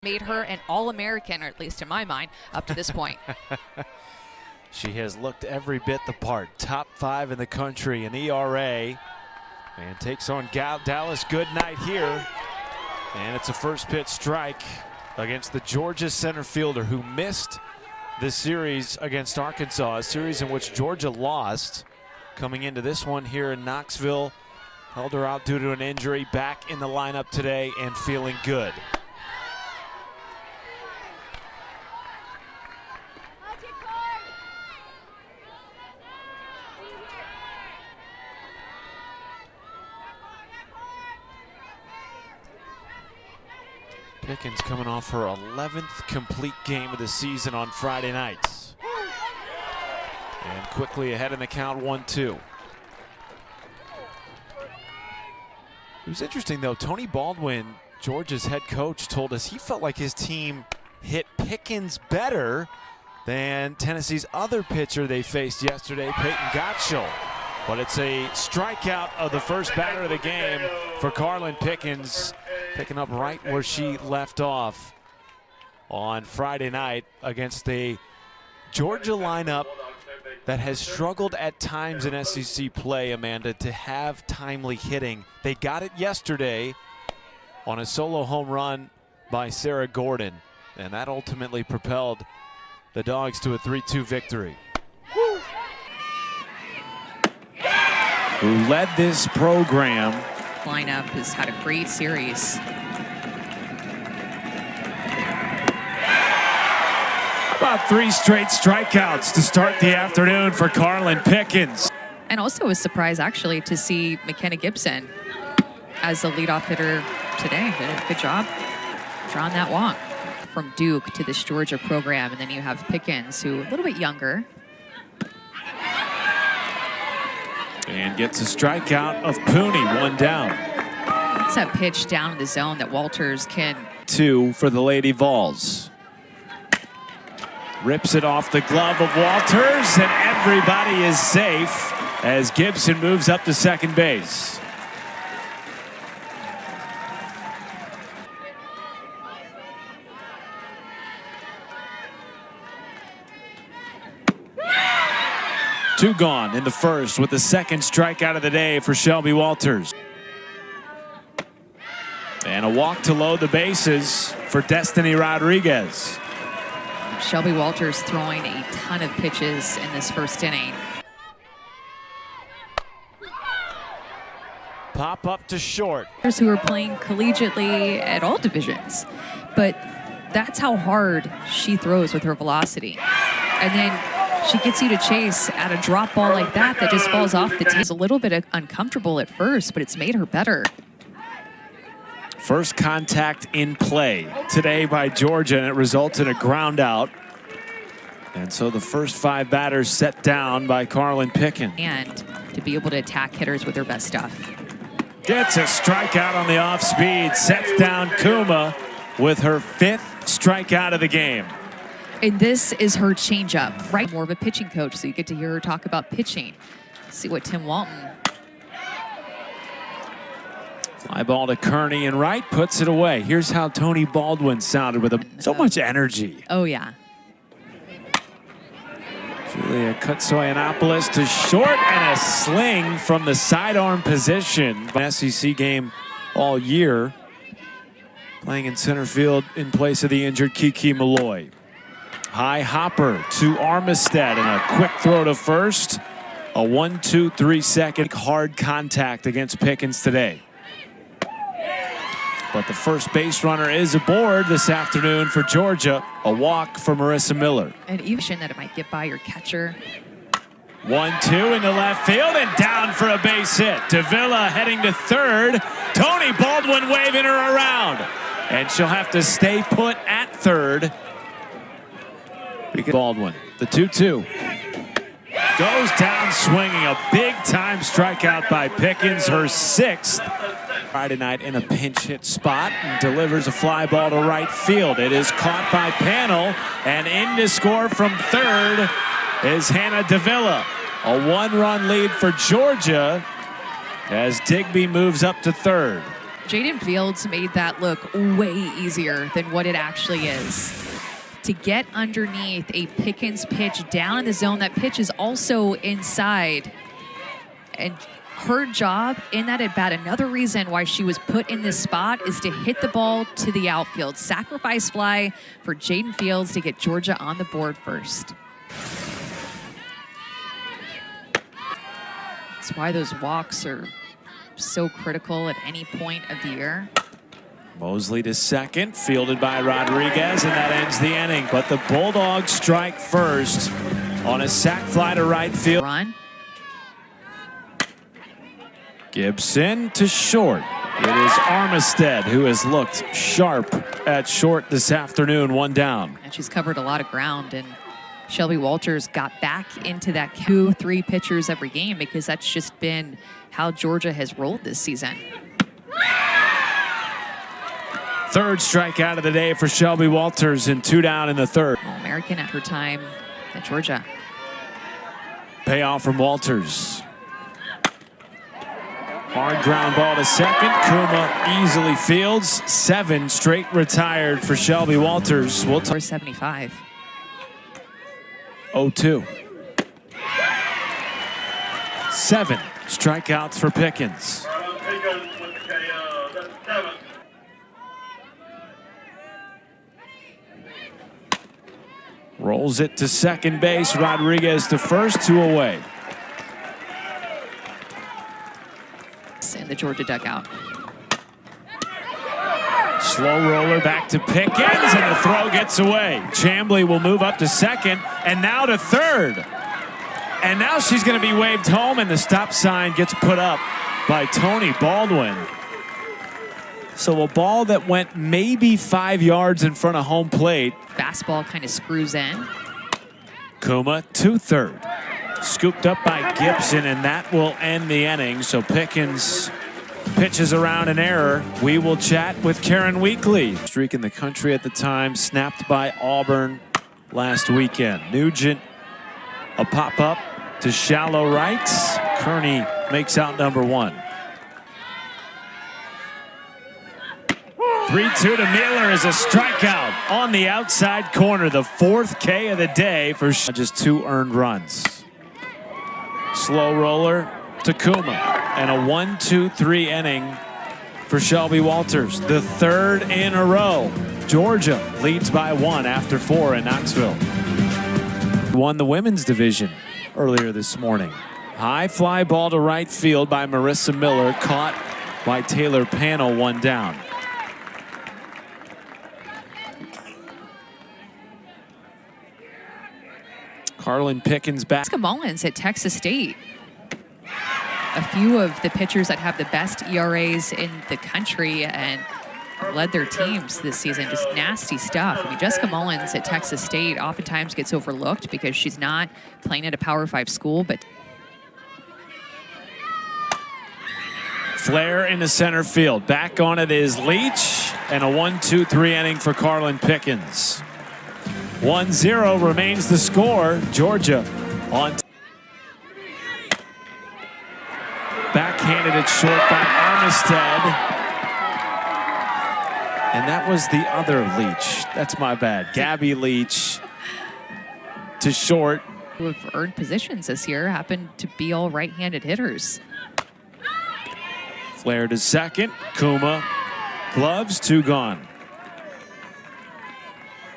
made her an All-American, or at least in my mind, up to this point. She has looked every bit the part. Top 5 in the country in ERA. And takes on Dallas Goodnight here. And it's a first pitch strike against the Georgia center fielder who missed this series against Arkansas, a series in which Georgia lost. Coming into this one here in Knoxville, held her out due to an injury, back in the lineup today and feeling good. Pickens coming off her 11th complete game of the season on Friday nights. And quickly ahead in the count, 1-2. It was interesting though, Tony Baldwin, Georgia's head coach, told us he felt like his team hit Pickens better than Tennessee's other pitcher they faced yesterday, Peyton Gottschall. But it's a strikeout of the first batter of the game for Carlin Pickens, picking up right where she left off on Friday night against the Georgia lineup that has struggled at times in SEC play, Amanda, to have timely hitting. They got it yesterday on a solo home run by Sarah Gordon, and that ultimately propelled the Dogs to a 3-2 victory. Who led this program. Lineup has had a great series. About 3 straight strikeouts to start the afternoon for Carlin Pickens. And also a surprise, actually, to see McKenna Gibson as the leadoff hitter today. Did a good job drawing that walk. From Duke to this Georgia program, and then you have Pickens, who a little bit younger. And gets a strikeout of Pooney, 1 down. That's a pitch down in the zone that Walters can. 2 for the Lady Vols. Rips it off the glove of Walters, and everybody is safe as Gibson moves up to second base. Two gone in the first with the second strikeout of the day for Shelby Walters. And a walk to load the bases for Destiny Rodriguez. Shelby Walters throwing a ton of pitches in this first inning. Pop up to short. Who are playing collegiately at all divisions, but that's how hard she throws with her velocity. And then she gets you to chase at a drop ball like that just falls off the tee. It's a little bit uncomfortable at first, but it's made her better. First contact in play today by Georgia, and it results in a ground out. And so the first 5 batters set down by Carlin Pickens. And to be able to attack hitters with her best stuff. Gets a strikeout on the off speed, sets down Kuma with her 5th strikeout of the game. And this is her changeup, right? More of a pitching coach, so you get to hear her talk about pitching. See what Tim Walton. Fly ball to Kearney and right, puts it away. Here's how Tony Baldwin sounded with so much energy. Oh, yeah. Julia Kutsoyanopoulos to short, and a sling from the sidearm position. SEC game all year. Playing in center field in place of the injured Kiki Malloy. High hopper to Armistead, and a quick throw to first. A 1-2-3 second hard contact against Pickens today. But the first base runner is aboard this afternoon for Georgia. A walk for Marissa Miller. And even that it might get by your catcher. 1-2 into left field and down for a base hit. Davila heading to third. Tony Baldwin waving her around. And she'll have to stay put at third. Baldwin, the 2-2. Goes down swinging, a big-time strikeout by Pickens, her 6th. Friday night in a pinch hit spot, and delivers a fly ball to right field. It is caught by Panel, and in to score from third is Hannah Davila. A 1-run lead for Georgia as Digby moves up to third. Jaden Fields made that look way easier than what it actually is. To get underneath a Pickens pitch down in the zone, that pitch is also inside. And her job in that at bat, another reason why she was put in this spot, is to hit the ball to the outfield. Sacrifice fly for Jaden Fields to get Georgia on the board first. That's why those walks are so critical at any point of the year. Mosley to second, fielded by Rodriguez, and that ends the inning. But the Bulldogs strike first on a sac fly to right field. Run. Gibson to short. It is Armistead who has looked sharp at short this afternoon, one down. And she's covered a lot of ground, and Shelby Walters got back into that 2-3 pitchers every game, because that's just been how Georgia has rolled this season. Third strikeout of the day for Shelby Walters, and 2 down in the third. All-American at her time at Georgia. Payoff from Walters. Hard ground ball to second. Kuma easily fields. 7 straight retired for Shelby Walters. We'll 475. 0-2. 7 strikeouts for Pickens. Rolls it to second base. Rodriguez to first, 2 away. In the Georgia dugout. Slow roller back to Pickens, and the throw gets away. Chamblee will move up to second, and now to third. And now she's going to be waved home, and the stop sign gets put up by Tony Baldwin. So a ball that went maybe 5 yards in front of home plate. Fastball kind of screws in. Kuma to third. Scooped up by Gibson, and that will end the inning. So Pickens pitches around an error. We will chat with Karen Weekly. Streak in the country at the time, snapped by Auburn last weekend. Nugent, a pop-up to shallow right. Kearney makes out number 1. 3-2 to Mueller is a strikeout on the outside corner. The 4th K of the day for just 2 earned runs. Slow roller to Kuma, and a 1-2-3 inning for Shelby Walters, the 3rd in a row. Georgia leads by 1 after 4 in Knoxville. Won the women's division earlier this morning. High fly ball to right field by Marissa Miller, caught by Taylor Pannell, 1 down. Carlin Pickens back. Jessica Mullins at Texas State. A few of the pitchers that have the best ERAs in the country and led their teams this season. Just nasty stuff. I mean, Jessica Mullins at Texas State oftentimes gets overlooked because she's not playing at a Power 5 school, but Flair into center field. Back on it is Leach, and a 1-2-3 inning for Carlin Pickens. 1-0 remains the score. Georgia on. Backhanded it short by Armistead. And that was the other Leach. That's my bad. Gabby Leach to short. who have earned positions this year happen to be all right-handed hitters. Flair to second. Kuma. Gloves, 2 gone.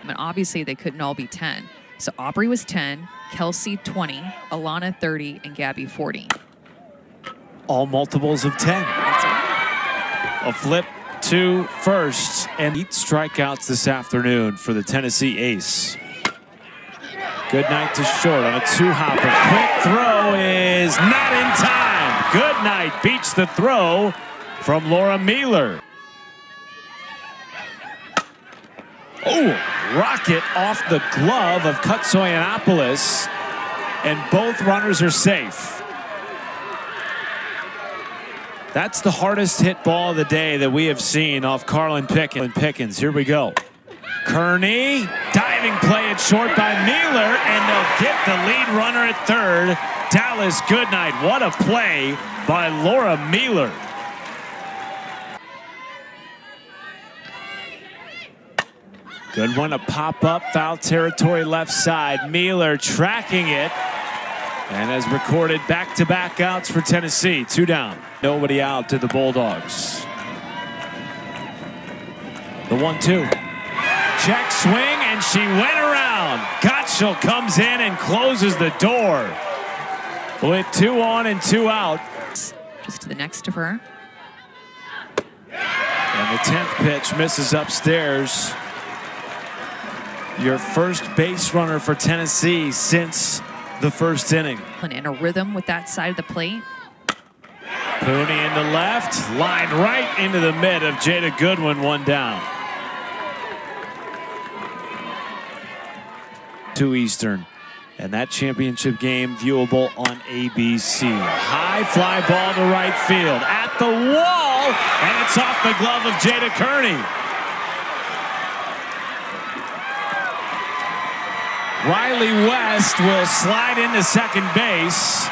I mean, obviously, they couldn't all be 10. So Aubrey was 10, Kelsey 20, Alana 30, and Gabby 40. All multiples of 10. That's it. A flip to first, and 8 strikeouts this afternoon for the Tennessee ace. Good night to short on a 2-hopper. Quick throw is not in time. Good night beats the throw from Laura Mueller. Oh, rocket off the glove of Kutsoyanopoulos, and both runners are safe. That's the hardest hit ball of the day that we have seen off Carlin Pickens. Here we go. Kearney, diving play at short by Mueller, and they'll get the lead runner at third. Dallas Goodnight, what a play by Laura Mueller. Good one, a pop-up, foul territory left side. Mealer tracking it. And has recorded back-to-back outs for Tennessee. 2 down. Nobody out to the Bulldogs. The 1-2. Check swing, and she went around. Gottschall comes in and closes the door. With 2 on and 2 out. Just to the next of her. And the 10th pitch misses upstairs. Your first base runner for Tennessee since the first inning. And in a rhythm with that side of the plate. Pooney in the left, lined right into the mid of Jada Goodwin, 1 down. 2 Eastern. And that championship game viewable on ABC. High fly ball to right field. At the wall, and it's off the glove of Jada Kearney. Riley West will slide into second base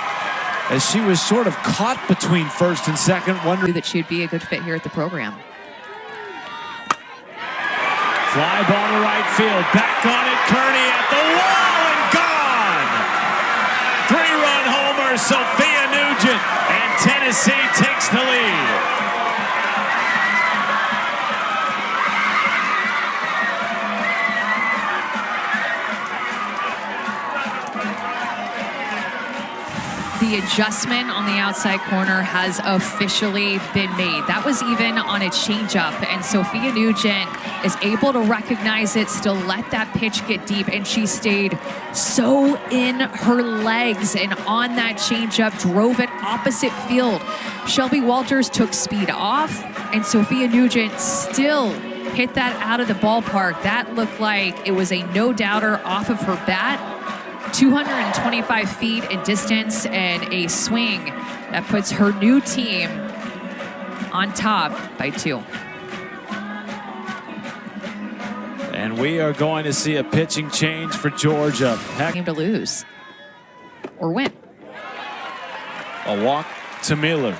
as she was sort of caught between first and second, wondering That she'd be a good fit here at the program. Fly ball to right field. Back on it, Kearney at the wall and gone. 3-run homer, Sophia Nugent, and Tennessee takes the lead. The adjustment on the outside corner has officially been made. That was even on a changeup, and Sophia Nugent is able to recognize it, still let that pitch get deep, and she stayed so in her legs and on that changeup, drove it opposite field. Shelby Walters took speed off, and Sophia Nugent still hit that out of the ballpark. That looked like it was a no-doubter off of her bat. 225 feet in distance and a swing that puts her new team on top by 2. And we are going to see a pitching change for Georgia. Game to lose or win. A walk to Miller.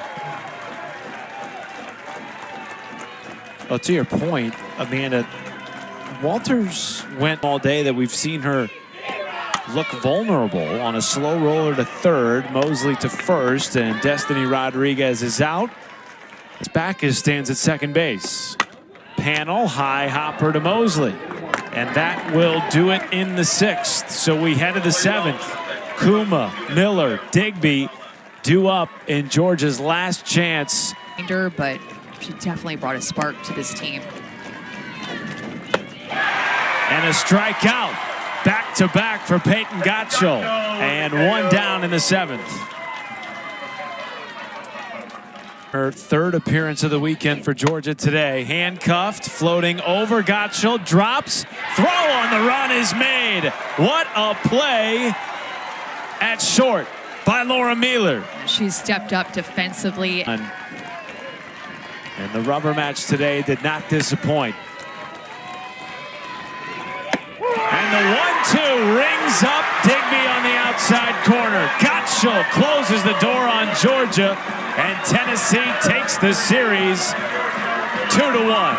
Well, to your point, Amanda, Walters went all day that we've seen her look vulnerable on a slow roller to third, Mosley to first, and Destiny Rodriguez is out. Backus stands at second base. Panel, high hopper to Mosley. And that will do it in the 6th. So we head to the 7th. Kuma, Miller, Digby due up in Georgia's last chance. But she definitely brought a spark to this team. And a strikeout. Back-to-back for Peyton Gottschall. And 1 down in the 7th. Her 3rd appearance of the weekend for Georgia today. Handcuffed, floating over Gottschall, drops, throw on the run is made. What a play at short by Laura Mealer. She's stepped up defensively. And the rubber match today did not disappoint. And the 1-2 rings up Digby on the outside corner. Gottschall closes the door on Georgia, and Tennessee takes the series 2-1.